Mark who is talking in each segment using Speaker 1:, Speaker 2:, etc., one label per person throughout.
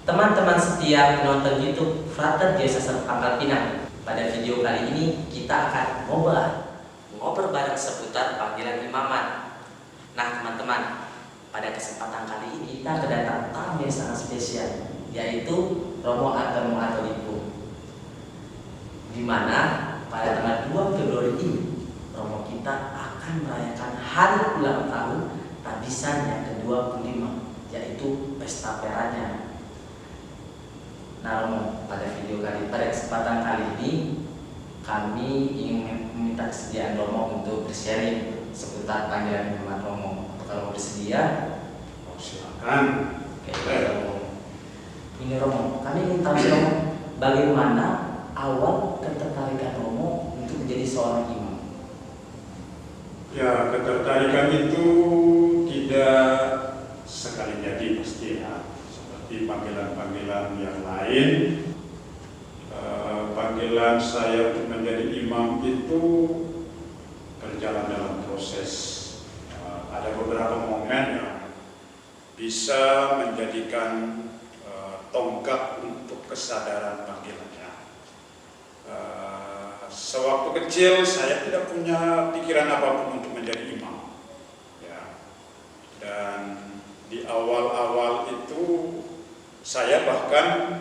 Speaker 1: Teman-teman setia penonton YouTube Frater Diocese Pangkal Pinang, pada video kali ini kita akan ngobrol bareng seputar panggilan imaman. Nah teman-teman, pada kesempatan kali ini kita kedatangan tamu yang sangat spesial, yaitu Romo Anton Atolipo, di mana pada tanggal 2 Februari ini Romo kita akan merayakan hari ulang tahun tabisan yang ke-25, yaitu pesta peranya. Nah Romo, pada kesempatan kali ini kami ingin meminta kesediaan Romo untuk bersharing seputar panggilan imaman Romo. Kalau bersedia,
Speaker 2: silakan.
Speaker 1: Oke, Romo. Ini Romo, kami ingin tahu Romo, bagaimana awal ketertarikan Romo untuk menjadi seorang imam?
Speaker 2: Ya, ketertarikan itu tidak sekali jadi pasti ya. Seperti panggilan-panggilan yang lain, panggilan saya untuk menjadi imam itu berjalan dalam proses. Ada beberapa momen yang bisa menjadikan tonggak untuk kesadaran panggilannya. Sewaktu kecil saya tidak punya pikiran apapun untuk menjadi imam, ya. Dan di awal-awal itu saya bahkan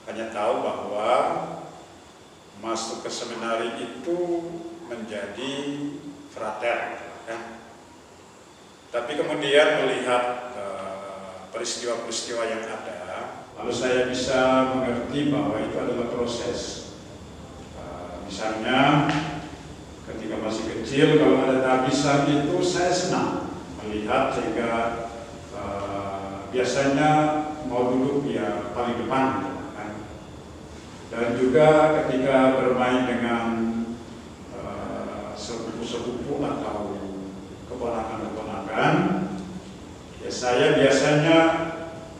Speaker 2: hanya tahu bahwa masuk ke seminari itu menjadi frater, ya. Tapi kemudian melihat peristiwa-peristiwa yang ada, lalu saya bisa mengerti bahwa itu adalah proses. Misalnya ketika masih kecil, kalau ada tabisan itu saya senang melihat, sehingga biasanya mau duduk ya paling depan gitu, kan. Dan juga ketika bermain dengan sepupu-sepupu atau keponakan-keponakan, ya saya biasanya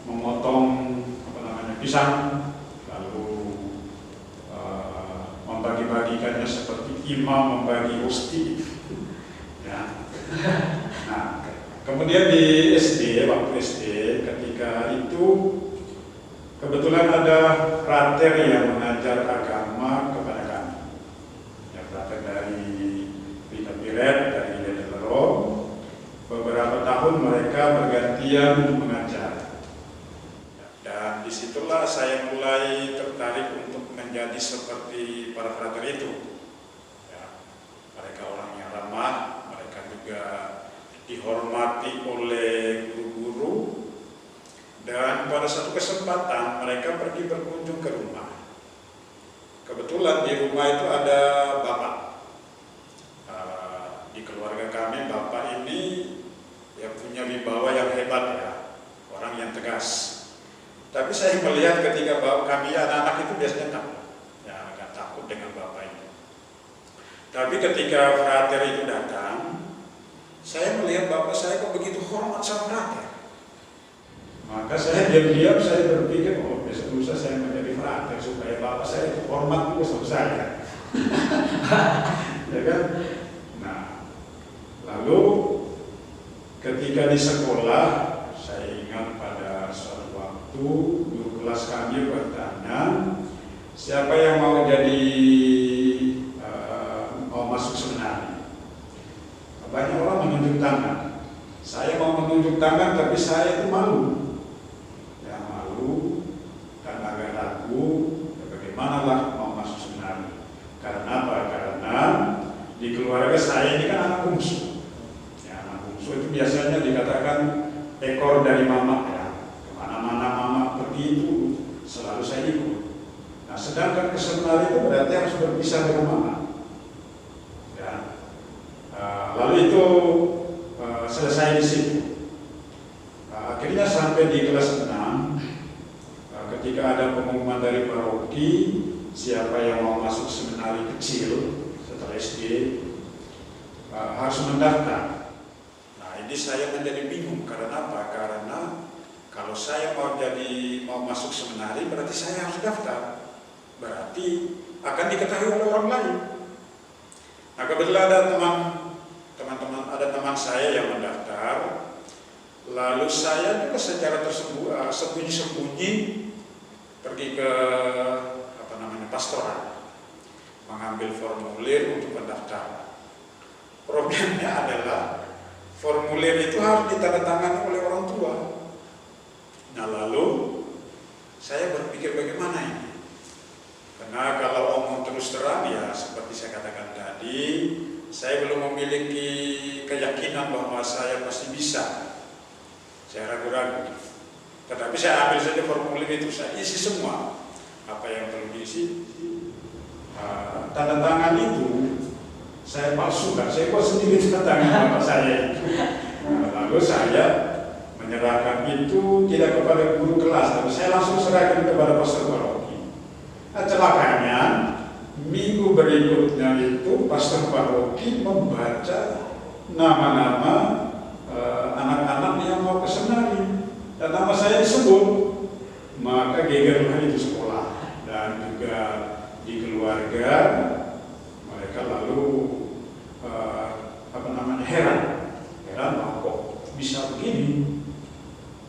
Speaker 2: memotong pisang, lalu membagi-bagikannya seperti imam membagi hosti, ya. Nah, kemudian di SD, waktu SD, ketika itu kebetulan ada frater yang mengajar agama kepada kami, ya, frater dari Piret, dari Ledero. Beberapa tahun mereka bergantian untuk mengajar, dan disitulah saya mulai tertarik untuk menjadi seperti para frater itu, ya. Mereka orang yang ramah, mereka juga dihormati oleh guru-guru, dan pada satu kesempatan mereka pergi berkunjung ke rumah. Kebetulan di rumah itu ada bapak. Di keluarga kami, bapak ini ya punya wibawa yang hebat, ya, orang yang tegas. Tapi saya melihat ketika kami anak-anak itu biasanya takut, ya, agak takut dengan bapak itu. Tapi ketika frater itu datang, saya melihat bapak saya kok begitu hormat sama frater. Maka saya diam-diam saya berpikir, oh besok lusa saya menjadi frater supaya bapak saya hormat juga sama saya. Ya kan? Nah, lalu ketika di sekolah, saya ingat pada suatu waktu guru kelas kami bertanya, siapa yang mau mau masuk seminari? Banyak orang menunjuk tangan. Saya mau menunjuk tangan, tapi saya itu malu, ya, malu dan agak ragu, ya, bagaimanalah mau masuk seminari. Karena apa? Karena di keluarga saya ini kan anak bungsu. Ya, anak bungsu itu biasanya dikatakan ekor dari mama, ya. Kemana-mana mama pergi itu selalu saya ikut. Nah, sedangkan ke seminari itu berarti harus berpisah dengan mama. Ya. Lalu itu selesai di situ. Akhirnya sampai di kelas 6, ketika ada pengumuman dari paroki siapa yang mau masuk seminari kecil setelah SD, harus mendaftar. Nah, ini saya menjadi bingung. Karena apa? Karena kalau saya mau masuk seminari, berarti saya harus daftar. Berarti akan diketahui oleh orang lain. Nah, kebetulan ada teman saya yang mendaftar. Lalu saya juga secara sembunyi-sembunyi pergi ke pastoral, mengambil formulir untuk pendaftaran. Problemnya adalah formulir itu harus ditandatangani oleh orang tua. Nah, lalu saya berpikir bagaimana ini? Karena kalau omong terus terang ya seperti saya katakan tadi, saya belum memiliki keyakinan bahwa saya pasti bisa. Saya ragu-ragu. Tetapi saya ambil saja formulir itu, saya isi semua apa yang perlu diisi. Tanda tangan itu saya palsukan, saya buat sendiri tanda tangan bapak saya itu. Lalu saya menyerahkan itu tidak kepada guru kelas, tapi saya langsung serahkan kepada pastor paroki. Nah, celakanya minggu berikutnya itu pastor paroki membaca nama-nama anak-anak yang mau ke seminari dan nama saya disebut, maka gegerlah itu sekolah dan juga di keluarga mereka lalu heran kok bisa begini.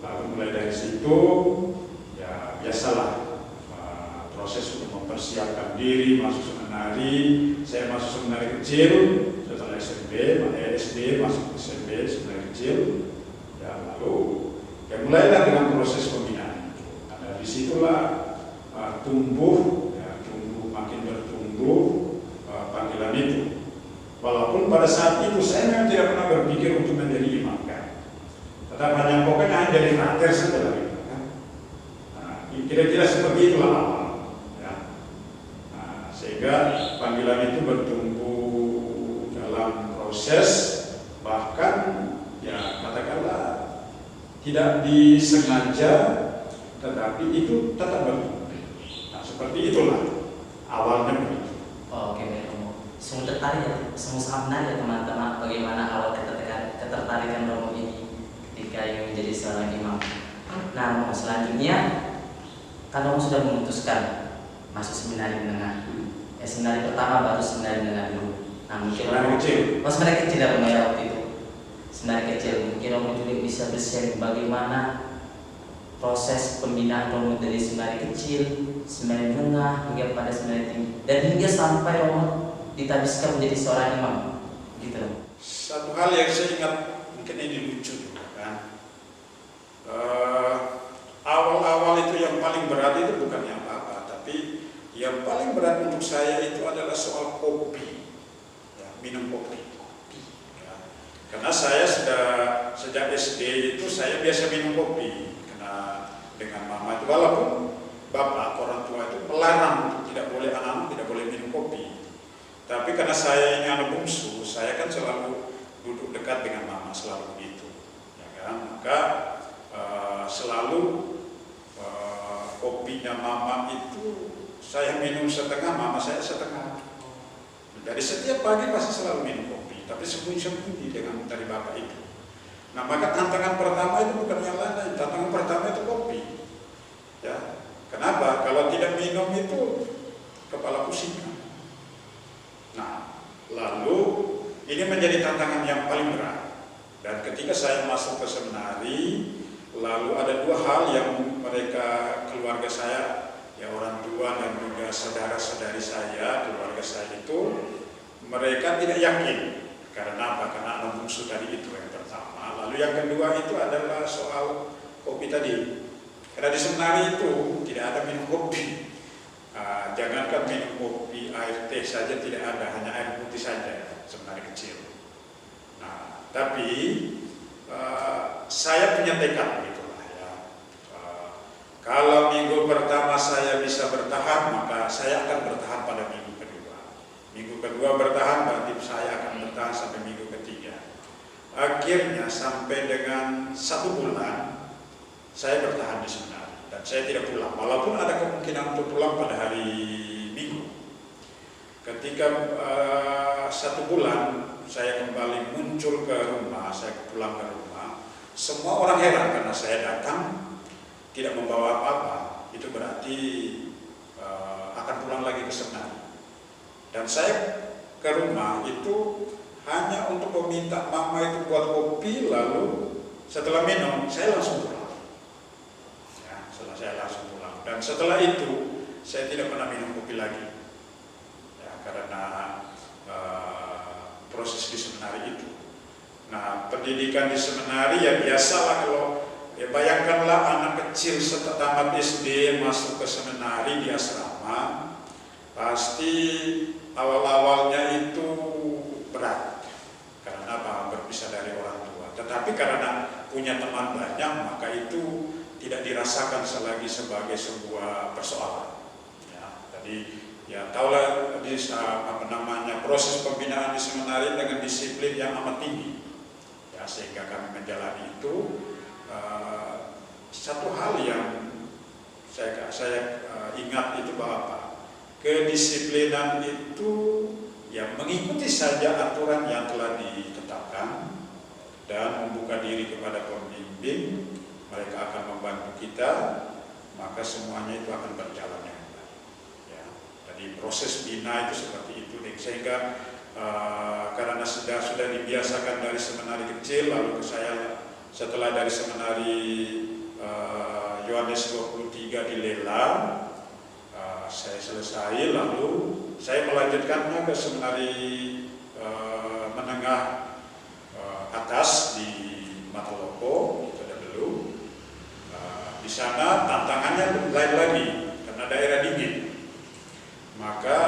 Speaker 2: Lalu mulai dari situ ya biasalah proses untuk mempersiapkan diri masuk seminari. Saya masuk seminari kecil setelah SMP, SD masuk SMP seminari kecil. Ya lalu ya mulailah dengan proses pembinaan. Nah, disitulah tumbuh makin bertumbuh panggilan itu. Walaupun pada saat itu saya memang tidak pernah berpikir untuk menjadi imam kan. Tetapi hanya pokoknya jadi frater saja lah gitu kan. Nah, kira-kira seperti itulah awal. Ya. Nah, sehingga panggilan itu bertumbuh dalam proses, bahkan ya katakanlah tidak disengaja, tetapi itu tetap bertumbuh. Nah, seperti itulah awalnya begitu.
Speaker 1: Oke, baik Romo. Sungguh tertarik ya, sungguh sangat menarik ya teman-teman bagaimana awal ketertarikan Romo ini ketika ingin menjadi seorang imam. Nah, Romo, selanjutnya kan Romo sudah memutuskan masuk seminari menengah. Seminari pertama baru seminari menengah dulu. Nah, mungkin
Speaker 2: seminari kecil.
Speaker 1: Seminari kecil ya Romo ya waktu itu. Seminari kecil. Mungkin Romo juga bisa bershare bagaimana proses pembinaan Romo dari seminari kecil, seminari menengah hingga pada seminari tinggi, dan hingga sampai Romo ditabiskan menjadi seorang imam, gitu.
Speaker 2: Satu hal yang saya ingat mungkin ini lucu juga kan. Awal-awal itu yang paling berat itu bukan yang apa, tapi yang paling berat untuk saya itu adalah soal kopi, ya, minum kopi. Ya. Karena saya sudah sejak SD itu saya biasa minum kopi. Dengan mama itu, walaupun bapak orang tua itu melarang untuk tidak boleh anak-anak tidak boleh minum kopi, tapi karena saya ini anak bungsu, saya kan selalu duduk dekat dengan mama, selalu begitu, ya kan? Maka selalu kopinya mama itu saya minum setengah, mama saya setengah. Jadi setiap pagi pasti selalu minum kopi, tapi sembunyi-sembunyi dengan dari bapak itu. Nah, maka tantangan pertama itu bukan yang lain, tantangan pertama itu kopi. Ya, kenapa? Kalau tidak minum itu kepala pusing. Nah, lalu ini menjadi tantangan yang paling berat. Dan ketika saya masuk ke seminari, lalu ada dua hal yang mereka keluarga saya, ya orang tua dan juga saudara-saudari saya, keluarga saya itu mereka tidak yakin. Karena apa? Karena anak bungsu tadi itu yang pertama. Lalu yang kedua itu adalah soal kopi tadi. Karena di seminari itu tidak ada minum kopi. Jangankan minum kopi, air teh saja tidak ada, hanya air putih saja seminari kecil. Nah, tapi saya punya tekad begitulah ya. Kalau minggu pertama saya bisa bertahan, maka saya akan bertahan pada minggu kedua. Minggu kedua bertahan, berarti saya akan bertahan sampai minggu ketiga. Akhirnya sampai dengan 1 bulan saya bertahan di seminari dan saya tidak pulang, walaupun ada kemungkinan untuk pulang pada hari Minggu. Ketika 1 bulan saya kembali muncul ke rumah, saya pulang ke rumah, semua orang heran karena saya datang tidak membawa apa-apa. Itu berarti akan pulang lagi ke seminari. Dan saya ke rumah itu hanya untuk meminta mama itu buat kopi, lalu setelah minum saya langsung pulang. Ya, setelah saya langsung pulang. Dan setelah itu saya tidak pernah minum kopi lagi. Ya, karena proses di seminari itu. Nah, pendidikan di seminari ya biasalah kalau ya bayangkanlah anak kecil tamat SD masuk ke seminari di asrama, pasti awal-awalnya itu berat karena apa? Berpisah dari orang tua. Tetapi karena punya teman banyak, maka itu tidak dirasakan selagi sebagai sebuah persoalan. Ya, tadi ya tahulah di proses pembinaan di seminari dengan disiplin yang amat tinggi. Ya, sehingga kami menjalani itu. Satu hal yang saya ingat itu bahwa kedisiplinan itu ya mengikuti saja aturan yang telah ditetapkan dan membuka diri kepada pembimbing, mereka akan membantu kita, maka semuanya itu akan berjalan dengan baik. Ya, jadi proses bina itu seperti itu, sehingga karena sudah dibiasakan dari seminari kecil, lalu saya setelah dari seminari Yohanes 23 di Lela, saya selesai, lalu saya melanjutkannya ke seminari menengah atas di Matalopo, itu ada dulu. Di sana tantangannya lain lagi karena daerah dingin, maka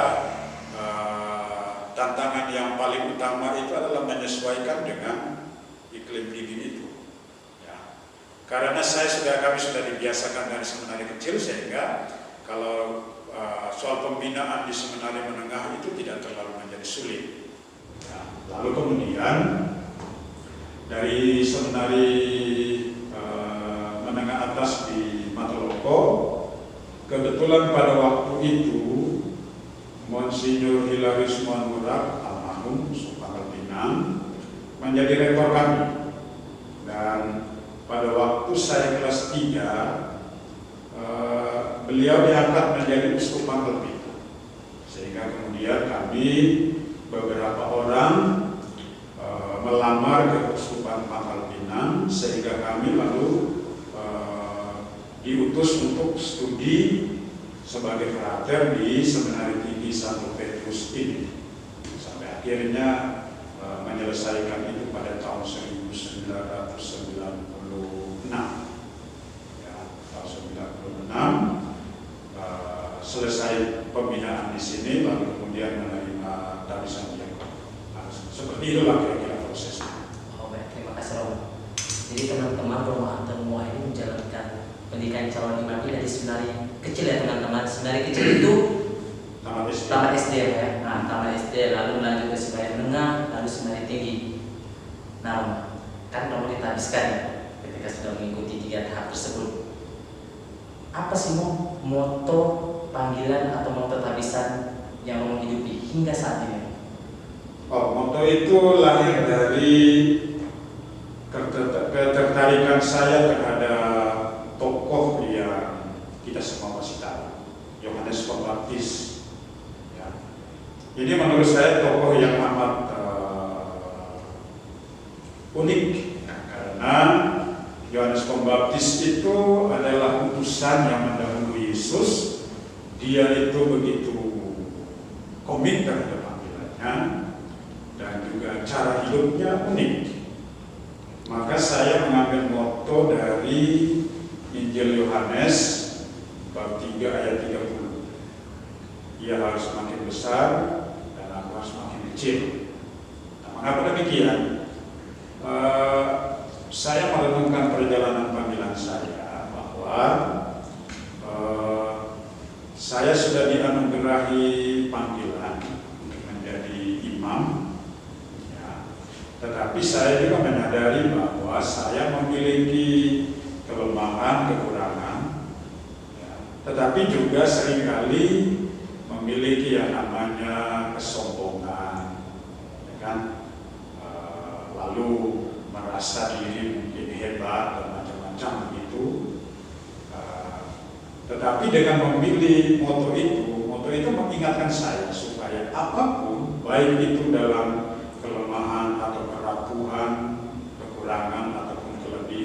Speaker 2: tantangan yang paling utama itu adalah menyesuaikan dengan iklim dingin itu. Karena kami sudah dibiasakan dari seminari kecil, sehingga kalau soal pembinaan di seminari menengah itu tidak terlalu menjadi sulit. Ya, lalu kemudian dari seminari menengah atas di Matalopo, kebetulan pada waktu itu Monsinyur Hilarius Manurak almarhum Pangkal Pinang menjadi rektor kami, dan pada waktu saya kelas 3, beliau diangkat menjadi uskup Pangkal Pinang, sehingga kemudian kami beberapa orang melamar ke uskupan Pangkal Pinang, sehingga kami lalu diutus untuk studi sebagai frater di Seminari Tinggi Santo Petrus ini, sampai akhirnya menyelesaikan itu pada tahun 1996. Ya, tahun 96 selesai pembinaan di sini, lalu kemudian menerima tabisan diakon. Seperti itulah kira-kira prosesnya.
Speaker 1: Oh, baik, terima kasih Romo. Jadi teman-teman, Romo semua ini menjalankan pendidikan calon imam ini dari seminari kecil ya teman-teman. Seminari kecil itu tamat SD ya. Nah, tamat SD lalu lanjut ke seminari menengah, lalu seminari tinggi. Nah, kan Romo kita habiskan ya, ketika sudah mengikuti 3 tahap tersebut. Apa sih moto panggilan atau moto tabisan yang Romo hidupi hingga saat ini?
Speaker 2: Oh, moto itu lahir dari ketertarikan saya terhadap tokoh yang kita semua masih tahu, Yohanes Pembaptis. Ya. Ini menurut saya tokoh yang amat unik, ya, karena Yohanes Pembaptis itu adalah utusan yang mendahului Yesus. Dia itu begitu komit terhadap panggilannya dan juga cara hidupnya unik. Maka saya mengambil moto dari Injil Yohanes bab 3 ayat 30. Ia harus semakin besar dan aku harus semakin kecil. Nah, mengapa demikian? Saya merenungkan perjalanan panggilan saya bahwa saya sudah dianugerahi panggilan untuk menjadi imam, ya. Tetapi saya juga menyadari bahwa saya memiliki kelemahan, kekurangan, ya. Tetapi juga seringkali memiliki yang namanya kesombongan, ya kan? Lalu merasa diri mungkin hebat dan macam-macam begitu. Tetapi dengan memilih moto itu mengingatkan saya supaya apapun, baik itu dalam kelemahan atau kerapuhan, kekurangan ataupun kelebihan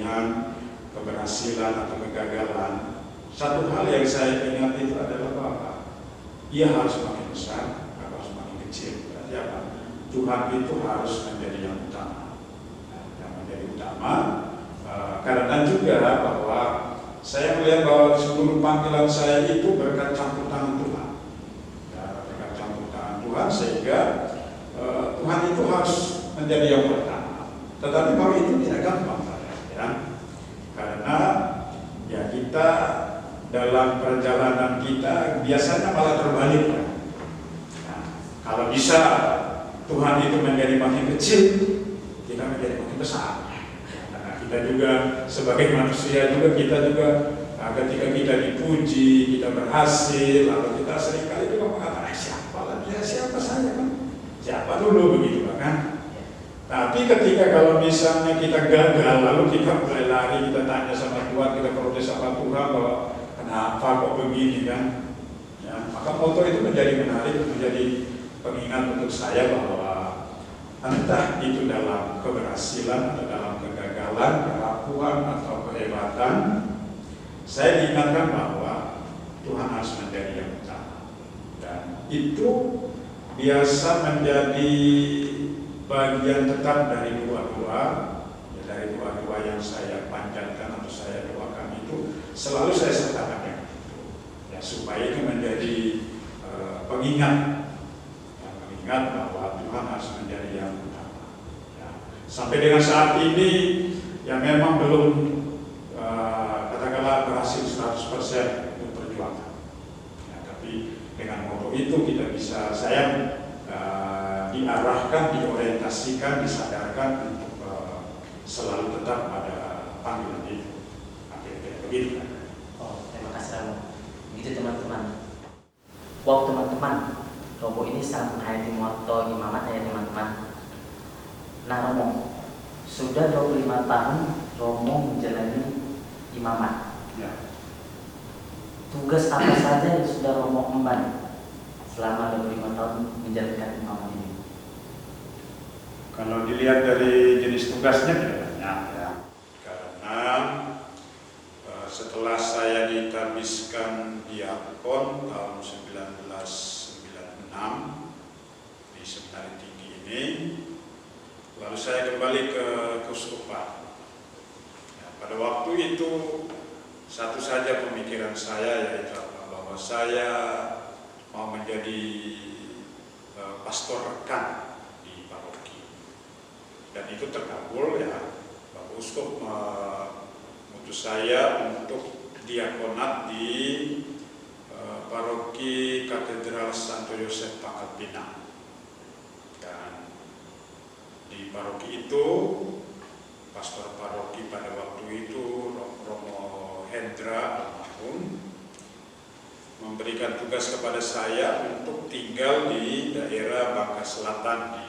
Speaker 2: keberhasilan atau kegagalan, satu hal yang saya ingat itu adalah bahwa ia harus makin besar atau harus makin kecil. Berarti apa? Tuhan itu harus menjadi yang utama. Yang menjadi utama karena juga bahwa saya melihat bahwa seluruh panggilan saya itu berkat campur tangan Tuhan. Ya, berkat campur tangan Tuhan sehingga Tuhan itu harus menjadi yang pertama. Tetapi kalau itu tidak gampang, ya. Karena ya kita dalam perjalanan kita biasanya malah terbalik. Nah, kalau bisa Tuhan itu menjadi makin kecil, kita menjadi makin besar. Karena kita juga sebagai manusia juga ketika kita dipuji, kita berhasil, lalu kita seringkali juga mengatakan siapa lagi ya, siapa saya kan, siapa dulu begitu kan. Tapi ketika kalau misalnya kita gagal, lalu kita mulai lari, kita tanya sama Tuhan, kita protes sama Tuhan bahwa kenapa kok begini kan? Ya, maka foto itu menjadi menarik, menjadi pengingat untuk saya bahwa entah itu dalam keberhasilan atau dalam kegagalan, kerapuhan atau kehebatan, saya diingatkan bahwa Tuhan harus menjadi yang utama. Dan itu biasa menjadi bagian tetap dari doa-doa, ya, dari doa-doa yang saya panjatkan atau saya doakan itu selalu saya sertakan yang itu, ya, supaya itu menjadi pengingat, ya, pengingat bahwa Tuhan harus menjadi yang utama. Ya. Sampai dengan saat ini, yang memang belum katakanlah berhasil 100% untuk perjuangan. Ya, tapi dengan moto itu kita bisa, saya diarahkan, diorientasikan, disadarkan untuk selalu tetap pada panggilan itu. Akhirnya begitu kan?
Speaker 1: Oh, terima kasih Romo. Begitu teman-teman. Wow teman-teman, Romo ini sangat menghayati moto imamat ya teman-teman. Nah Romo, sudah 25 tahun Romo menjalani imamat.
Speaker 2: Ya.
Speaker 1: Tugas apa saja yang sudah Romo emban selama 25 tahun menjalankan imamat ini?
Speaker 2: Kalau dilihat dari jenis tugasnya tidak banyak ya, karena setelah saya ditabiskan diakon tahun 1996 di Seminari Tinggi ini, lalu saya kembali ke keuskupan. Ya, pada waktu itu satu saja pemikiran saya, yaitu bahwa saya mau menjadi pastor rekan di paroki. Dan itu terkabul ya, Bapak Uskup mengutus saya untuk diakonat di paroki Katedral Santo Yosef Pangkal Pinang. Dan di paroki itu, pastor paroki pada waktu itu Romo Hendra almarhum memberikan tugas kepada saya untuk tinggal di daerah Bangka Selatan di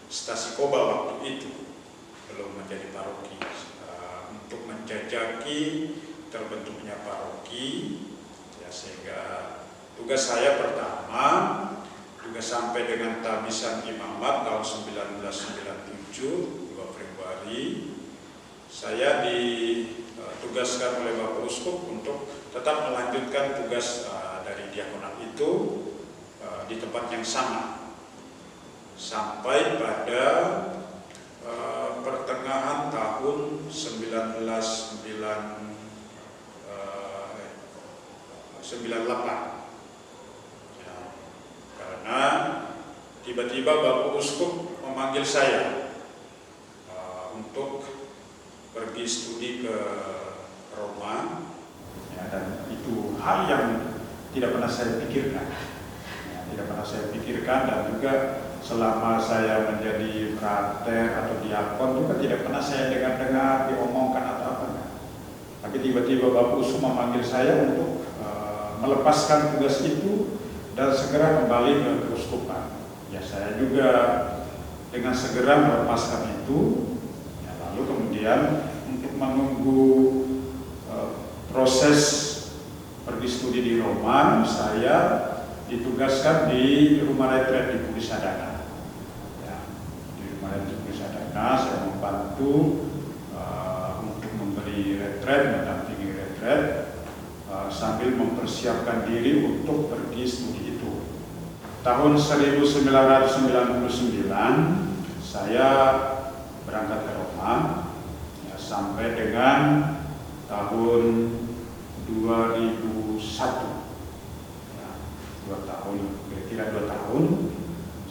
Speaker 2: Stasi Koba waktu itu, belum menjadi paroki, untuk menjajaki terbentuknya paroki, ya, sehingga tugas saya pertama juga sampai dengan tabisan imamat tahun 1997 2 Februari saya ditugaskan oleh Bapak Uskup untuk tetap melanjutkan tugas dari diakonat itu di tempat yang sama sampai pada pertengahan tahun 1998 ya, karena tiba-tiba Bapak Uskup memanggil saya untuk pergi studi ke Roma ya, dan itu hal yang tidak pernah saya pikirkan ya, tidak pernah saya pikirkan, dan juga selama saya menjadi frater atau diakon juga tidak pernah saya dengar diomongkan atau apa. Tapi tiba-tiba Bapak Uskup memanggil saya untuk melepaskan tugas itu dan segera kembali ke keuskupan. Ya, saya juga dengan segera melepaskan itu. Ya, lalu kemudian untuk menunggu proses pergi studi di Roma, saya ditugaskan di rumah retret di Pulisadana. Ya, di rumah retret Pulisadana saya membantu untuk memberi retret mendampingi retret, sambil mempersiapkan diri untuk pergi studi itu. Tahun 1999 saya berangkat ke Roma, ya, sampai dengan tahun 2001, ya, 2 tahun, kira-kira 2 tahun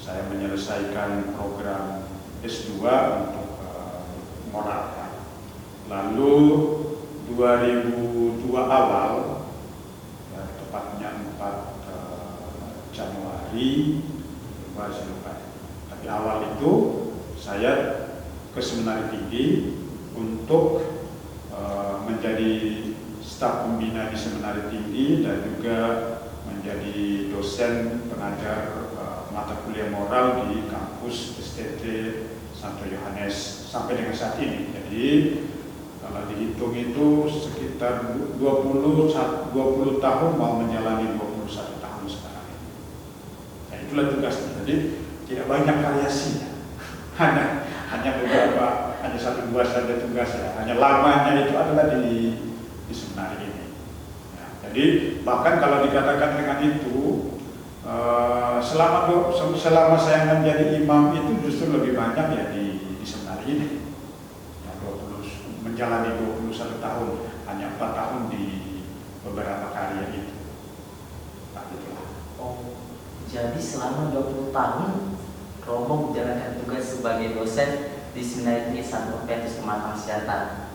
Speaker 2: saya menyelesaikan program S2 untuk moral. Ya. Lalu 2002 awal, ya, tepatnya 4 Januari, tapi awal itu saya ke Seminari Tinggi untuk menjadi staf pembina di Seminari Tinggi dan juga menjadi dosen pengajar mata kuliah moral di kampus STT Santo Yohanes sampai dengan saat ini. Jadi kalau dihitung itu sekitar 20 tahun mau menjalani 21 tahun sekarang. Nah, itulah tugasnya. Jadi tidak banyak variasinya. hanya beberapa, hanya 1-2 saja tugasnya. Hanya lamanya itu adalah di seminari ini. Ya, jadi bahkan kalau dikatakan dengan itu, selama saya menjadi imam itu justru lebih banyak ya di seminari ini. Ya, menjalani 21 tahun, hanya 4 tahun di beberapa karya itu. Nah, itulah.
Speaker 1: Oh, jadi selama 20 tahun Romo menjalankan tugas sebagai dosen di Seminari Tinggi Santo Petrus Pematang Siantar.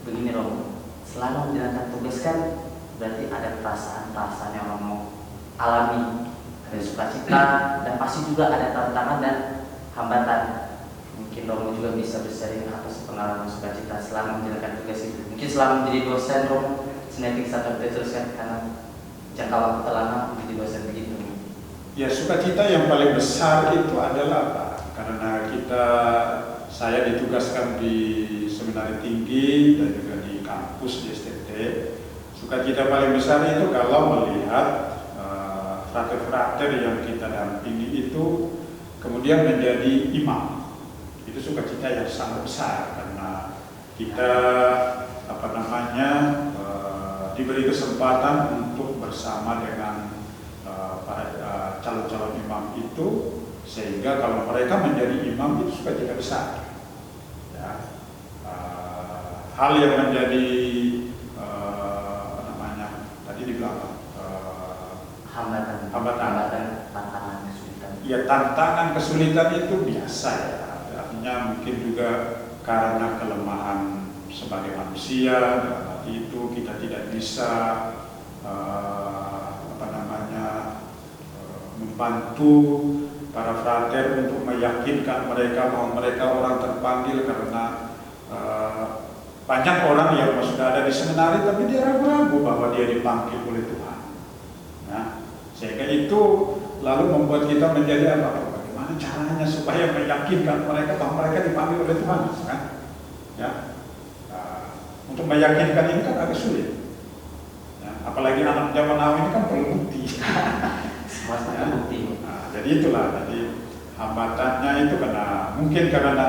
Speaker 1: Begini Romo, selama menjalankan tugas kan berarti ada perasaan-perasaan yang Romo alami, ada sukacita dan pasti juga ada tantangan dan hambatan. Mungkin Romo juga bisa bersharing apa sih pengalaman sukacita selama menjalankan tugas itu. Mungkin selama menjadi dosen Romo Seminari Tinggi Santo Petrus kan, karena jangka waktu lama menjadi dosen begitu.
Speaker 2: Ya, sukacita yang paling besar itu adalah apa? Karena saya ditugaskan di Seminari Tinggi dan juga di kampus di STT. Sukacita paling besar itu kalau melihat frater-frater yang kita dampingi itu kemudian menjadi imam. Itu sukacita yang sangat besar karena kita diberi kesempatan untuk bersama dengan para calon-calon imam itu, sehingga kalau mereka menjadi imam itu sukacita besar. Ya. Hal yang menjadi tadi dibilang hambatan, tantangan, kesulitan. Ya, tantangan kesulitan itu biasa ya. Artinya mungkin juga karena kelemahan sebagai manusia, dalam arti itu kita tidak bisa membantu para frater untuk meyakinkan mereka bahwa mereka orang terpanggil, karena banyak orang yang sudah ada di seminari tapi dia ragu-ragu bahwa dia dipanggil oleh Tuhan. Nah, sehingga itu lalu membuat kita menjadi apa? Bagaimana caranya supaya meyakinkan mereka bahwa mereka dipanggil oleh Tuhan, kan? Ya, untuk meyakinkan ini kan agak sulit. Ya, apalagi anak zaman now ini kan perlu bukti. Ya, nah, jadi itulah, jadi hambatannya itu mungkin karena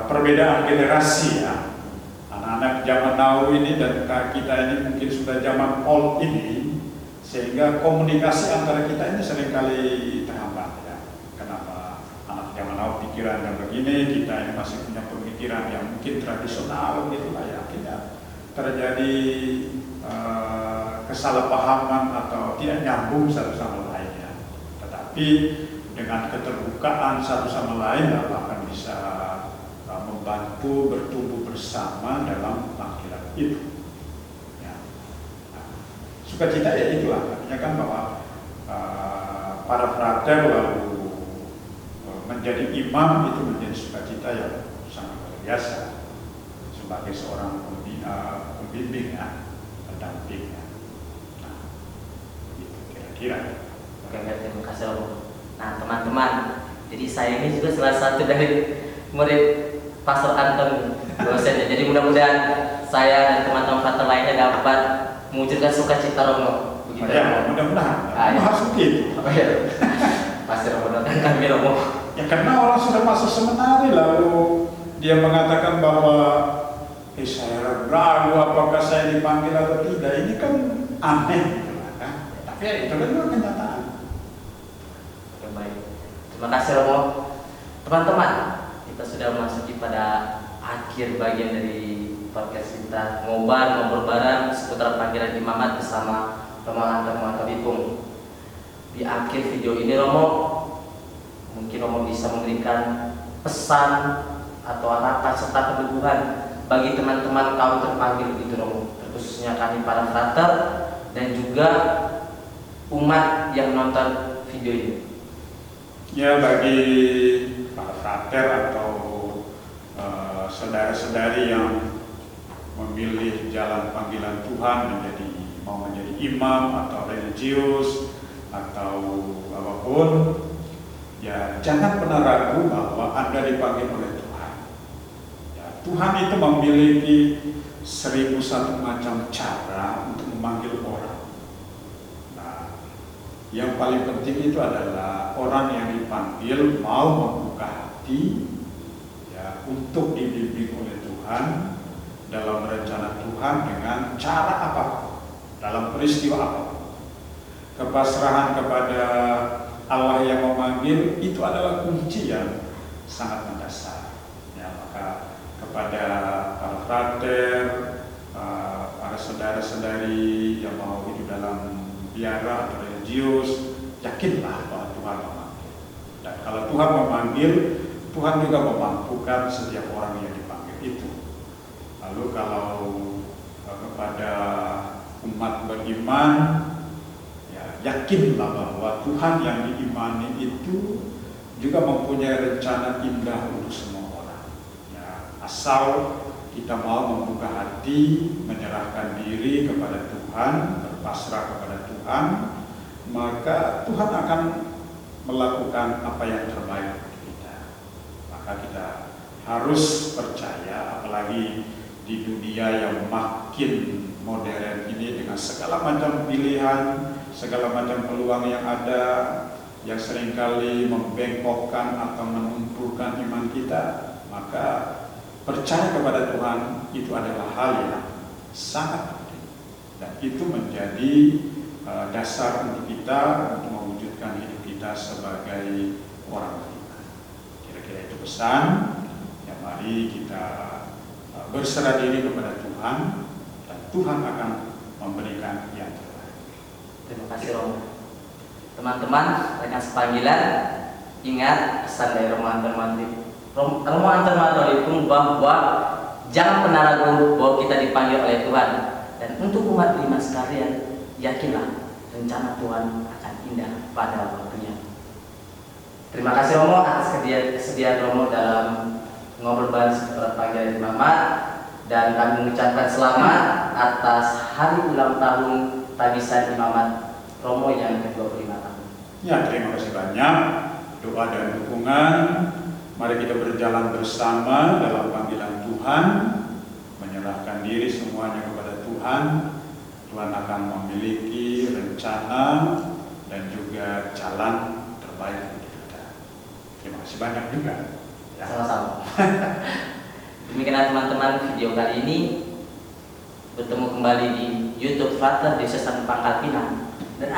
Speaker 2: perbedaan generasi ya. Anak-anak zaman now ini dan kita ini mungkin sudah zaman old ini, sehingga komunikasi antara kita ini seringkali terhambat ya. Kenapa anak zaman now pikirannya begini, kita ini masih punya pemikiran yang mungkin tradisional gitu lah ya. Akhirnya terjadi kesalahpahaman atau tidak nyambung satu sama lain ya. Tetapi dengan keterbukaan satu sama lain akan bisa membantu bertumbuh bersama dalam panggilan itu. Ya. Nah, sukacita ya itulah, artinya kan bahwa para frater lalu menjadi imam itu menjadi sukacita yang sangat luar biasa sebagai seorang pembimbing ya, pendamping ya. Kira.
Speaker 1: Oke, terima kasih Romo. Nah teman-teman, jadi saya ini juga salah satu dari murid Pastor Anton dosennya. Jadi mudah-mudahan saya dan teman-teman frater lainnya dapat mewujudkan sukacita Romo. Begitu.
Speaker 2: Ya, mudah-mudahan. Harus begitu.
Speaker 1: Oh, ya. Pasti Romo doakan kami Romo.
Speaker 2: Ya karena orang sudah masuk seminari lalu dia mengatakan bahwa Saya ragu apakah saya dipanggil atau tidak. Ini kan aneh, kan? Tapi ya, itu kan juga kenyataan.
Speaker 1: Oke, baik. Terima kasih Romo. Teman-teman, kita sudah memasuki pada akhir bagian dari podcast kita ngobrol bareng seputar panggilan imamat bersama Romo Antar Bipung. Di akhir video ini Romo, mungkin Romo bisa memberikan pesan atau harapan serta peneguhan bagi teman-teman kaum terpanggil begitu Romo, khususnya kami para frater dan juga umat yang nonton video ini.
Speaker 2: Ya, bagi para frater atau saudara-saudari yang memilih jalan panggilan Tuhan mau menjadi imam atau religius atau apapun, ya jangan pernah ragu bahwa Anda dipanggil oleh Tuhan. Ya, Tuhan itu memiliki 1001 macam cara untuk memanggil orang. Nah, yang paling penting itu adalah orang yang dipanggil mau membuka hati ya untuk dibimbing oleh Tuhan dalam rencana Tuhan dengan cara apapun, dalam peristiwa apapun. Kepasrahan kepada Allah yang memanggil itu adalah kunci yang sangat mendasar. Ya, maka kepada para frater, para saudara-saudari yang mau hidup dalam biara atau religius, yakinlah bahwa Tuhan memanggil. Dan kalau Tuhan memanggil, Tuhan juga memampukan setiap orang yang dipanggil itu. Lalu kalau kepada umat beriman, yakinlah bahwa Tuhan yang diimani itu juga mempunyai rencana indah untuk semua orang. Ya, asal kita mau membuka hati, menyerahkan diri kepada Tuhan, berpasrah kepada Tuhan, maka Tuhan akan melakukan apa yang terbaik untuk kita. Maka kita harus percaya, apalagi di dunia yang makin modern ini dengan segala macam pilihan, segala macam peluang yang ada, yang seringkali membengkokkan atau menumpukan iman kita, maka percaya kepada Tuhan itu adalah hal yang sangat penting. Dan itu menjadi dasar untuk kita untuk mewujudkan hidup kita sebagai orang beriman. Kira-kira itu pesan. Ya, mari kita berserah diri kepada Tuhan dan Tuhan akan memberikan yang terbaik.
Speaker 1: Terima kasih Romo. Teman-teman, rekan sepanggilan, ingat pesan dari Romo Antar Bipung bahwa jangan pernah ragu bahwa kita dipanggil oleh Tuhan. Dan untuk umat beriman sekalian, yakinlah rencana Tuhan akan indah pada waktunya. Terima kasih Romo atas kesediaan Romo dalam ngobrol bareng seputar panggilan imamat, dan kami mengucapkan selamat atas hari ulang tahun Tabisan Imamat Romo yang ke-25 tahun.
Speaker 2: Ya, terima kasih banyak doa dan dukungan. Mari kita berjalan bersama dalam panggilan Tuhan, menyerahkan diri semuanya kepada Tuhan. Tuhan akan memiliki rencana dan juga jalan terbaik untuk kita. Terima kasih banyak juga. Ya.
Speaker 1: Sama-sama. Demikian teman-teman video kali ini. Bertemu kembali di YouTube Frater Diocesan Pangkal Pinang. Dan